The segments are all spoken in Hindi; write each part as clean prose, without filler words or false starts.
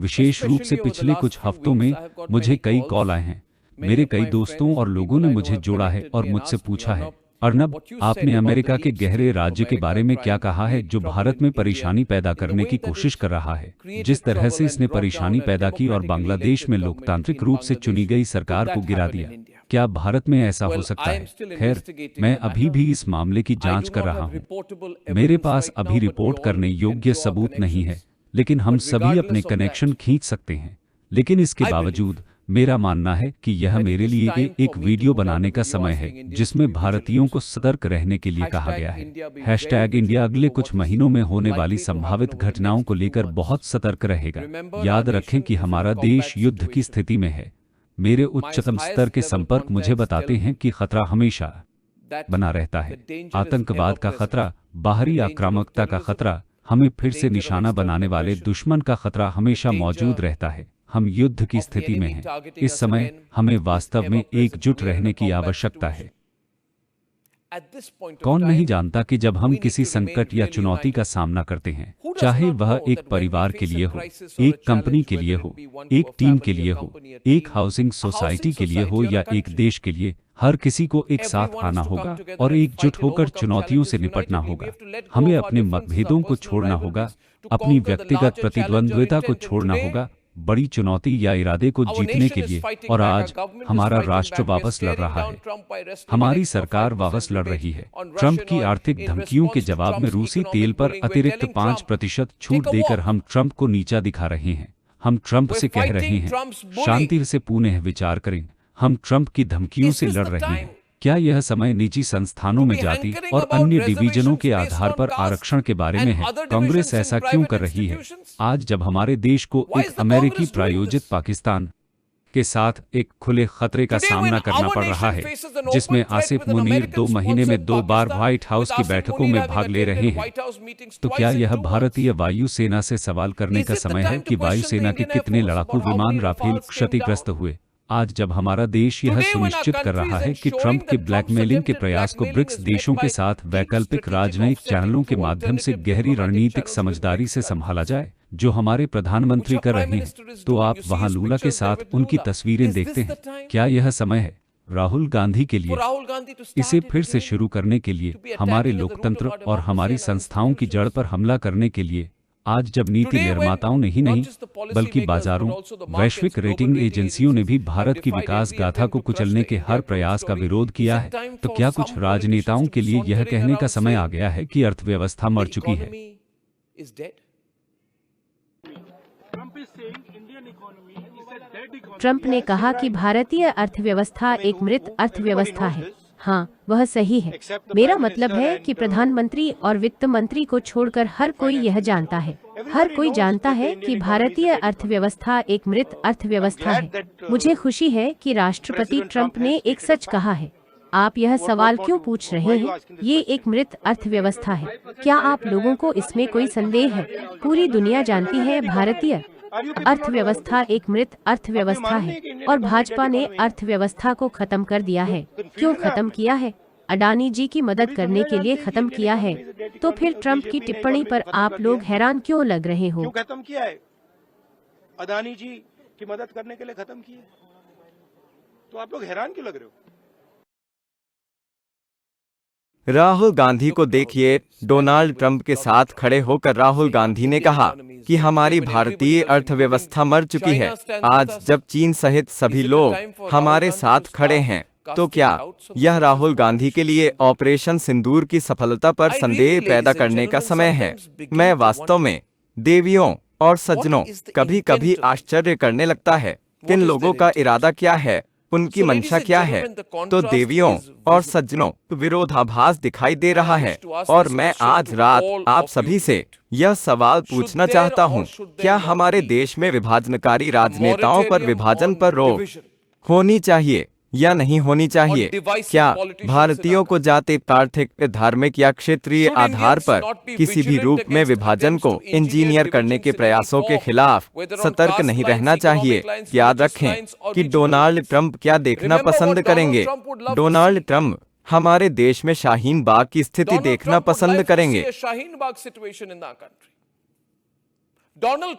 विशेष रूप से पिछले कुछ हफ्तों में मुझे कई कॉल आए हैं। मेरे कई दोस्तों और लोगों ने मुझे जोड़ा है और मुझसे पूछा है, अर्नब, आपने अमेरिका के गहरे राज्य के बारे में क्या कहा है जो भारत में परेशानी पैदा करने की कोशिश कर रहा है। जिस तरह से इसने परेशानी पैदा की और बांग्लादेश में लोकतांत्रिक रूप से चुनी गई सरकार को गिरा दिया, क्या भारत में ऐसा हो सकता है? खैर, मैं अभी भी इस मामले की जांच कर रहा हूं। मेरे पास अभी रिपोर्ट करने योग्य सबूत नहीं है, लेकिन हम सभी अपने कनेक्शन खींच सकते हैं। लेकिन इसके बावजूद मेरा मानना है कि यह मेरे लिए एक वीडियो बनाने का समय है जिसमें भारतीयों को सतर्क रहने के लिए कहा गया है। #इंडिया अगले कुछ महीनों में होने वाली संभावित घटनाओं को लेकर बहुत सतर्क रहेगा। याद रखें कि हमारा देश युद्ध की स्थिति में है। मेरे उच्चतम स्तर के संपर्क मुझे बताते हैं कि खतरा हमेशा बना रहता है। आतंकवाद का खतरा, बाहरी आक्रामकता का खतरा, हमें फिर से निशाना बनाने वाले दुश्मन का खतरा हमेशा मौजूद रहता है। हम युद्ध की स्थिति में हैं। इस समय हमें वास्तव में एकजुट रहने की आवश्यकता है। कौन नहीं जानता कि जब हम किसी संकट या चुनौती का सामना करते हैं, चाहे वह एक परिवार के लिए हो, एक कंपनी के लिए हो, एक टीम के लिए हो, एक हाउसिंग सोसाइटी के लिए हो या एक देश के लिए, हर किसी को एक साथ आना होगा और एकजुट होकर चुनौतियों से निपटना होगा। हमें अपने मतभेदों को छोड़ना होगा, अपनी व्यक्तिगत प्रतिद्वंद्विता को छोड़ना होगा, बड़ी चुनौती या इरादे को जीतने के लिए। और आज हमारा राष्ट्र वापस लड़ रहा है। हमारी सरकार वापस लड़ रही है। ट्रंप की आर्थिक धमकियों के जवाब में रूसी तेल पर अतिरिक्त 5% छूट देकर हम ट्रंप को नीचा दिखा रहे हैं। हम ट्रंप से कह रहे हैं, शांति से पुनः विचार करें। हम ट्रंप की धमकियों से लड़ रहे हैं। क्या यह समय निजी संस्थानों में जाति और अन्य डिवीजनों के आधार पर आरक्षण के बारे में है? कांग्रेस ऐसा क्यों कर रही है? आज जब हमारे देश को एक अमेरिकी प्रायोजित पाकिस्तान के साथ एक खुले खतरे का सामना करना पड़ रहा है, जिसमें आसिफ मुनीर 2 महीने में 2 बार व्हाइट हाउस की बैठकों में भाग ले रहे हैं, तो क्या यह भारतीय वायुसेना से सवाल करने का समय है कि वायुसेना के कितने लड़ाकू विमान राफेल क्षतिग्रस्त हुए? आज जब हमारा देश यह सुनिश्चित कर रहा है कि ट्रंप के ब्लैकमेलिंग के प्रयास को ब्रिक्स देशों के साथ वैकल्पिक राजनयिक चैनलों के माध्यम से गहरी रणनीतिक समझदारी से संभाला जाए, जो हमारे प्रधानमंत्री कर रहे हैं, तो आप वहां लूला के साथ उनकी तस्वीरें देखते हैं। क्या यह समय है राहुल गांधी के लिए इसे फिर से शुरू करने के लिए, हमारे लोकतंत्र और हमारी संस्थाओं की जड़ पर हमला करने के लिए? आज जब नीति निर्माताओं ने ही नहीं बल्कि बाजारों, वैश्विक रेटिंग एजेंसियों ने भी भारत की विकास गाथा को कुचलने के हर प्रयास का विरोध किया है, तो क्या कुछ राजनेताओं के लिए यह कहने का समय आ गया है कि अर्थव्यवस्था मर चुकी है? ट्रंप ने कहा कि भारतीय अर्थव्यवस्था एक मृत अर्थव्यवस्था है। हाँ, वह सही है। मेरा मतलब है कि प्रधानमंत्री और वित्त मंत्री को छोड़कर हर कोई यह जानता है। हर कोई जानता है कि भारतीय अर्थव्यवस्था एक मृत अर्थव्यवस्था है। मुझे खुशी है कि राष्ट्रपति ट्रंप ने एक सच कहा है। आप यह सवाल क्यों पूछ रहे हैं? ये एक मृत अर्थव्यवस्था है। क्या आप लोगों को इसमें कोई संदेह है? पूरी दुनिया जानती है भारतीय अर्थव्यवस्था एक मृत अर्थव्यवस्था है और भाजपा ने अर्थव्यवस्था को खत्म कर दिया है। क्यों खत्म किया है? अडानी जी की मदद करने के लिए खत्म किया है। तो फिर ट्रंप की टिप्पणी पर आप लोग हैरान क्यों लग रहे हो? क्यों खत्म किया है? अडानी जी की मदद करने के लिए खत्म किया, तो आप लोग हैरान क्यों लग रहे हो? राहुल गांधी को देखिए। डोनाल्ड ट्रंप के साथ खड़े होकर राहुल गांधी ने कहा कि हमारी भारतीय अर्थव्यवस्था मर चुकी है। आज जब चीन सहित सभी लोग हमारे साथ खड़े हैं, तो क्या यह राहुल गांधी के लिए ऑपरेशन सिंदूर की सफलता पर संदेह पैदा करने का समय है? मैं वास्तव में देवियों और सज्जनों, कभी कभी आश्चर्य करने लगता है किन लोगों का इरादा क्या है, उनकी मंशा क्या है। तो देवियों और सज्जनों, विरोधाभास दिखाई दे रहा है और मैं आज रात आप सभी से यह सवाल पूछना चाहता हूं, क्या हमारे देश में विभाजनकारी राजनेताओं पर विभाजन पर रोक होनी चाहिए या नहीं होनी चाहिए? क्या भारतीयों को जातीय, आर्थिक, धार्मिक या क्षेत्रीय आधार पर किसी भी रूप में विभाजन को इंजीनियर करने के प्रयासों के खिलाफ सतर्क नहीं रहना चाहिए? याद रखें कि डोनाल्ड ट्रंप क्या देखना पसंद करेंगे। डोनाल्ड ट्रंप हमारे देश में शाहीन बाग की स्थिति देखना पसंद करेंगे। डोनाल्ड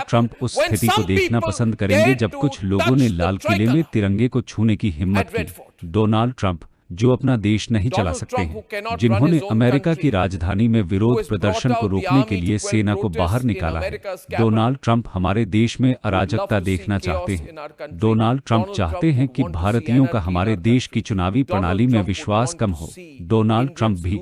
ट्रंप उस स्थिति को देखना पसंद करेंगे जब कुछ लोगों ने लाल किले में तिरंगे को छूने की हिम्मत की। डोनाल्ड ट्रंप जो अपना देश नहीं चला सकते हैं, जिन्होंने अमेरिका की राजधानी में विरोध प्रदर्शन को रोकने के लिए सेना को बाहर निकाला है। डोनाल्ड ट्रंप हमारे देश में अराजकता देखना चाहते हैं। डोनाल्ड ट्रंप चाहते हैं कि भारतीयों का हमारे देश की चुनावी प्रणाली में विश्वास कम हो। डोनाल्ड ट्रंप भी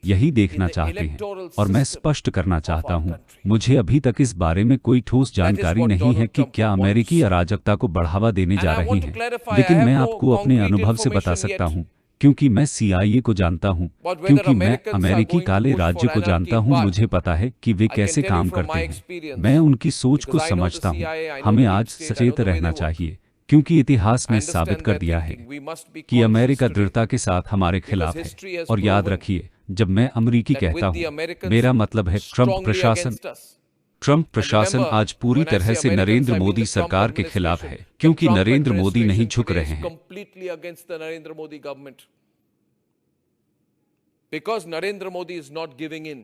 यही देखना चाहते हैं और मैं स्पष्ट करना चाहता हूं, मुझे अभी तक इस बारे में कोई ठोस जानकारी नहीं है कि क्या अमेरिकी अराजकता को बढ़ावा देने जा रहे हैं, लेकिन मैं आपको अपने अनुभव से बता सकता हूं, क्योंकि मैं CIA को जानता हूं, क्योंकि मैं अमेरिकी काले राज्य को जानता हूं। मुझे पता है कि वे कैसे काम करते हैं, मैं उनकी सोच को समझता हूं। हमें आज सचेत रहना चाहिए, क्योंकि इतिहास ने साबित कर दिया है कि अमेरिका दृढ़ता के साथ हमारे खिलाफ है। और याद रखिए, जब मैं अमेरिकी कहता हूं, मेरा मतलब है ट्रंप प्रशासन। ट्रंप प्रशासन आज पूरी तरह से नरेंद्र मोदी सरकार के खिलाफ है, क्योंकि नरेंद्र मोदी नहीं झुक रहे हैं। Because Narendra Modi is not giving in.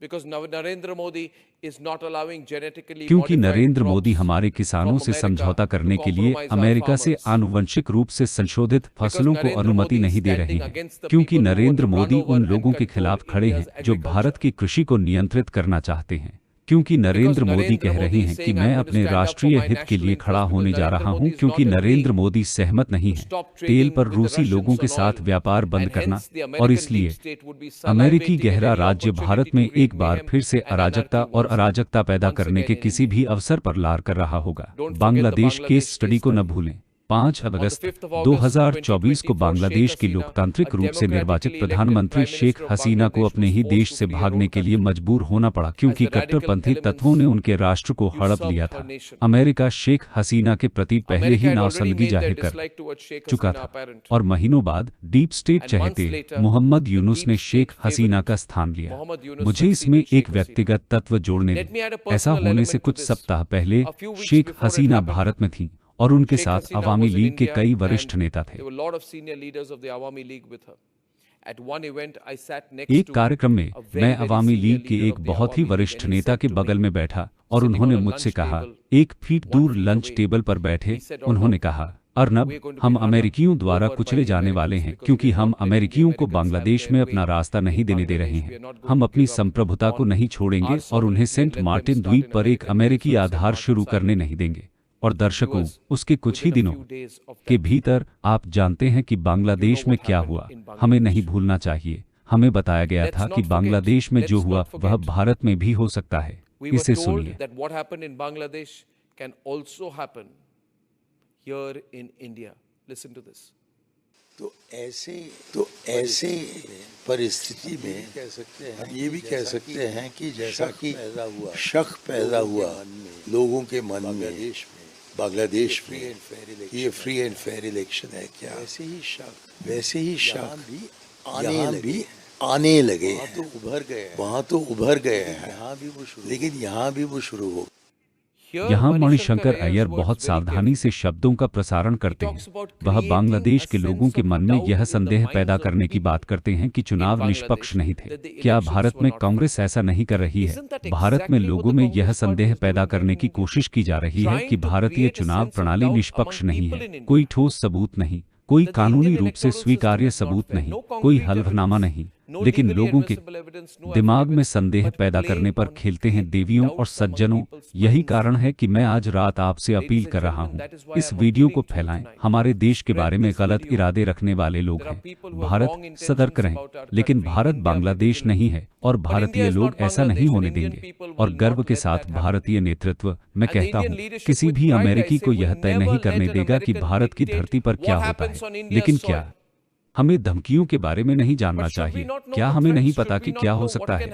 Because Narendra Modi is not allowing genetically क्योंकि modified नरेंद्र crops मोदी हमारे किसानों से समझौता करने के लिए अमेरिका से आनुवंशिक रूप से संशोधित फसलों को अनुमति नहीं दे रहे हैं। क्योंकि नरेंद्र मोदी उन लोगों के खिलाफ खड़े हैं जो भारत की कृषि को नियंत्रित करना चाहते हैं। क्योंकि नरेंद्र मोदी कह रहे हैं कि मैं अपने राष्ट्रीय हित के लिए खड़ा होने जा रहा हूं, क्योंकि नरेंद्र मोदी सहमत नहीं है तेल पर रूसी लोगों के साथ व्यापार बंद करना, और इसलिए अमेरिकी गहरा राज्य भारत में एक बार फिर से अराजकता और अराजकता पैदा करने के किसी भी अवसर पर लार कर रहा होगा। बांग्लादेश केस स्टडी को न भूलें। 5 अगस्त 2024 को बांग्लादेश की लोकतांत्रिक रूप से निर्वाचित प्रधानमंत्री शेख हसीना को अपने ही देश से भागने के लिए मजबूर होना पड़ा, क्योंकि कट्टरपंथी तत्वों ने उनके राष्ट्र को हड़प लिया था। अमेरिका शेख हसीना के प्रति पहले ही नापसंदगी जाहिर कर चुका था, और महीनों बाद डीप स्टेट चहेते मोहम्मद यूनुस ने शेख हसीना का स्थान लिया। मुझे इसमें एक व्यक्तिगत तत्व जोड़ने दें। ऐसा होने से कुछ सप्ताह पहले शेख हसीना भारत में थी और उनके साथ अवामी लीग के कई वरिष्ठ नेता थे। एक कार्यक्रम में मैं अवामी लीग के एक बहुत ही वरिष्ठ नेता के बगल में बैठा और उन्होंने मुझसे कहा, 1 फीट दूर लंच टेबल पर बैठे, उन्होंने कहा, अर्नब, हम अमेरिकियों द्वारा कुचले जाने वाले हैं, क्योंकि हम अमेरिकियों को बांग्लादेश में अपना रास्ता नहीं देने दे रहे हैं। हम अपनी संप्रभुता को नहीं छोड़ेंगे और उन्हें सेंट मार्टिन द्वीप पर एक अमेरिकी आधार शुरू करने नहीं देंगे। और दर्शकों, उसके कुछ ही दिनों के भीतर आप जानते हैं कि बांग्लादेश में क्या हुआ। हमें नहीं भूलना चाहिए, हमें बताया गया था कि बांग्लादेश में जो हुआ वह भारत में भी हो सकता है। इसे सुनिए। तो ऐसे परिस्थिति में हम ये भी कह सकते हैं कि जैसा कि शक पैदा हुआ लोगों के मन में बांग्लादेश में ये फ्री एंड फेयर इलेक्शन है क्या, वैसे ही शक यहाँ भी आने लगे हैं। वहाँ तो उभर गए हैं, लेकिन यहाँ भी वो शुरू हो। यहाँ मणिशंकर अय्यर बहुत सावधानी से शब्दों का प्रसारण करते हैं। वह बांग्लादेश के लोगों के मन में यह संदेह पैदा करने की बात करते हैं कि चुनाव निष्पक्ष नहीं थे। क्या भारत में कांग्रेस ऐसा नहीं कर रही है? भारत में लोगों में यह संदेह पैदा करने की कोशिश की जा रही है कि भारतीय चुनाव प्रणाली निष्पक्ष नहीं है। कोई ठोस सबूत नहीं, कोई कानूनी रूप से स्वीकार्य सबूत नहीं, कोई हलफनामा नहीं, लेकिन लोगों के दिमाग में संदेह पैदा करने पर खेलते हैं देवियों और सज्जनों। यही कारण है कि मैं आज रात आपसे अपील कर रहा हूं, इस वीडियो को फैलाएं। हमारे देश के बारे में गलत इरादे रखने वाले लोग हैं। भारत सतर्क रहें, लेकिन भारत बांग्लादेश नहीं है और भारतीय लोग ऐसा नहीं होने देंगे। और गर्व के साथ भारतीय नेतृत्व, मैं कहता हूं, किसी भी अमेरिकी को यह तय नहीं करने देगा कि भारत की धरती पर क्या होता है। लेकिन क्या हमें धमकियों के बारे में नहीं जानना चाहिए? क्या हमें नहीं पता कि क्या हो सकता है?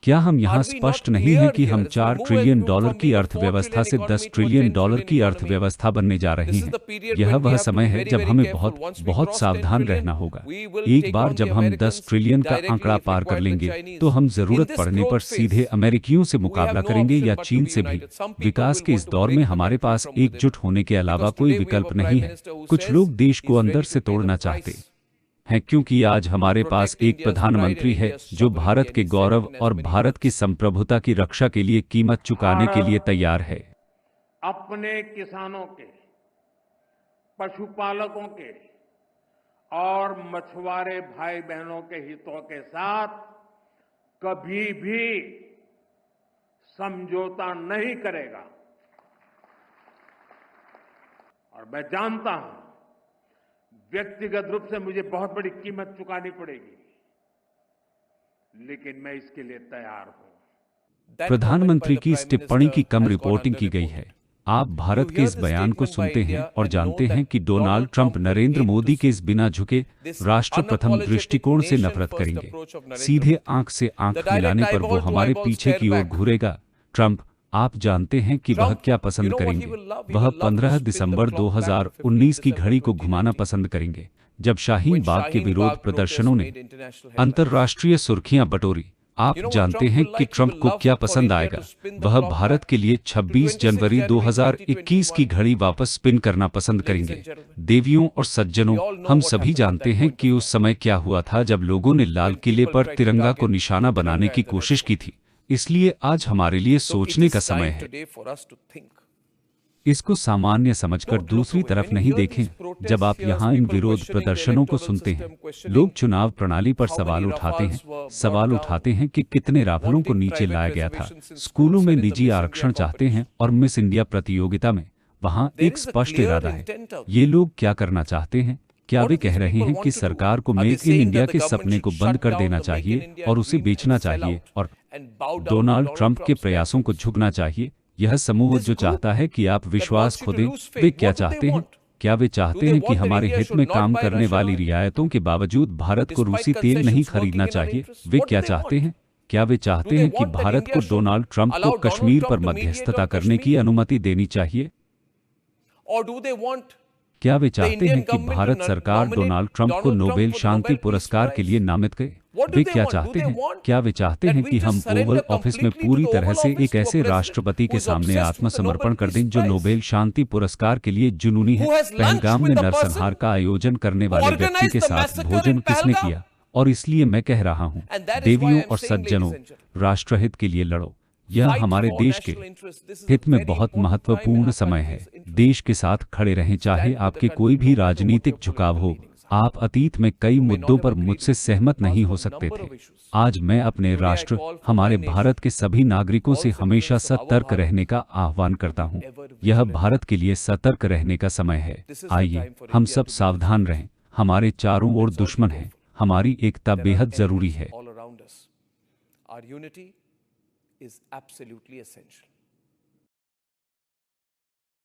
क्या हम यहाँ स्पष्ट नहीं हैं कि हम $4 ट्रिलियन की अर्थव्यवस्था से $10 ट्रिलियन की अर्थव्यवस्था बनने जा रहे हैं? यह वह समय है जब हमें बहुत सावधान रहना होगा। एक बार जब हम 10 ट्रिलियन का आंकड़ा पार कर लेंगे तो हम जरूरत पड़ने पर सीधे अमेरिकियों से मुकाबला करेंगे या चीन से भी। विकास के इस दौर में हमारे पास एकजुट होने के अलावा कोई विकल्प नहीं है। कुछ लोग देश को अंदर से तोड़ना चाहते हैं, क्योंकि आज हमारे पास एक प्रधानमंत्री है जो भारत के गौरव और भारत की संप्रभुता की रक्षा के लिए कीमत चुकाने के लिए तैयार है। अपने किसानों के, पशुपालकों के और मछुआरे भाई बहनों के हितों के साथ कभी भी समझौता नहीं करेगा। और मैं जानता हूं व्यक्तिगत रूप से मुझे बहुत बड़ी कीमत चुकानी पड़ेगी, लेकिन मैं इसके लिए तैयार हूं। प्रधानमंत्री की इस टिप्पणी की कम रिपोर्टिंग की गई है। आप भारत के इस बयान को सुनते हैं और जानते हैं कि डोनाल्ड ट्रंप नरेंद्र मोदी के इस बिना झुके राष्ट्र प्रथम दृष्टिकोण से नफरत करेंगे। सीधे आंख से आंख मिलाने पर वो हमारे पीछे की ओर घूरेगा। ट्रंप, आप जानते हैं कि वह क्या पसंद करेंगे? वह 15 दिसंबर 2019 की घड़ी को घुमाना पसंद करेंगे, जब शाहीन बाग के विरोध प्रदर्शनों ने अंतर्राष्ट्रीय सुर्खियां बटोरी। आप जानते हैं कि ट्रंप को क्या पसंद आएगा? वह भारत के लिए 26 जनवरी 2021 की घड़ी वापस स्पिन करना पसंद करेंगे। देवियों और सज्जनों, हम सभी जानते हैं कि उस समय क्या हुआ था जब लोगों ने लाल किले पर तिरंगा को निशाना बनाने की कोशिश की थी। इसलिए आज हमारे लिए सोचने का समय है। इसको सामान्य समझकर दूसरी तरफ नहीं देखें। जब आप यहाँ इन विरोध प्रदर्शनों को सुनते हैं, लोग चुनाव प्रणाली पर सवाल उठाते हैं कि कितने रावलों को नीचे लाया गया था, स्कूलों में निजी आरक्षण चाहते हैं और मिस इंडिया प्रतियोगिता में वहाँ एक स्पष्ट इरादा है। ये लोग क्या करना चाहते हैं? क्या वे कह रहे हैं कि सरकार को मेक इन इंडिया के सपने को बंद कर देना चाहिए और उसे बेचना चाहिए और डोनाल्ड ट्रंप के प्रयासों को झुकना चाहिए? यह समूह जो चाहता है कि आप विश्वास खो दें, वे क्या चाहते हैं? क्या वे चाहते हैं कि हमारे हित में काम करने वाली रियायतों के बावजूद भारत को रूसी तेल नहीं खरीदना चाहिए? वे क्या चाहते हैं? क्या वे चाहते हैं कि भारत को डोनाल्ड ट्रंप को कश्मीर पर मध्यस्थता करने की अनुमति देनी चाहिए? क्या वे चाहते हैं कि भारत सरकार डोनाल्ड ट्रंप को नोबेल शांति पुरस्कार के लिए नामित करे? वे क्या चाहते हैं? क्या वे चाहते हैं कि हम ओवल ऑफिस में पूरी तरह से एक ऐसे राष्ट्रपति के सामने आत्मसमर्पण कर दें जो नोबेल शांति पुरस्कार के लिए जुनूनी है? पहलगाम में नरसंहार का आयोजन करने वाले व्यक्ति के साथ भोजन किसने किया? और इसलिए मैं कह रहा हूँ, देवियों और सज्जनों, राष्ट्रहित के लिए लड़ो। यह हमारे देश के हित में बहुत महत्वपूर्ण समय है। देश के साथ खड़े रहें, चाहे आपके कोई भी राजनीतिक झुकाव हो। आप अतीत में कई मुद्दों पर मुझसे सहमत नहीं हो सकते थे। आज मैं अपने राष्ट्र, हमारे भारत के सभी नागरिकों से हमेशा सतर्क रहने का आह्वान करता हूं। यह भारत के लिए सतर्क रहने का समय है। आइए हम सब सावधान रहें। हमारे चारों ओर दुश्मन हैं। हमारी एकता बेहद जरूरी है। Our unity is absolutely essential.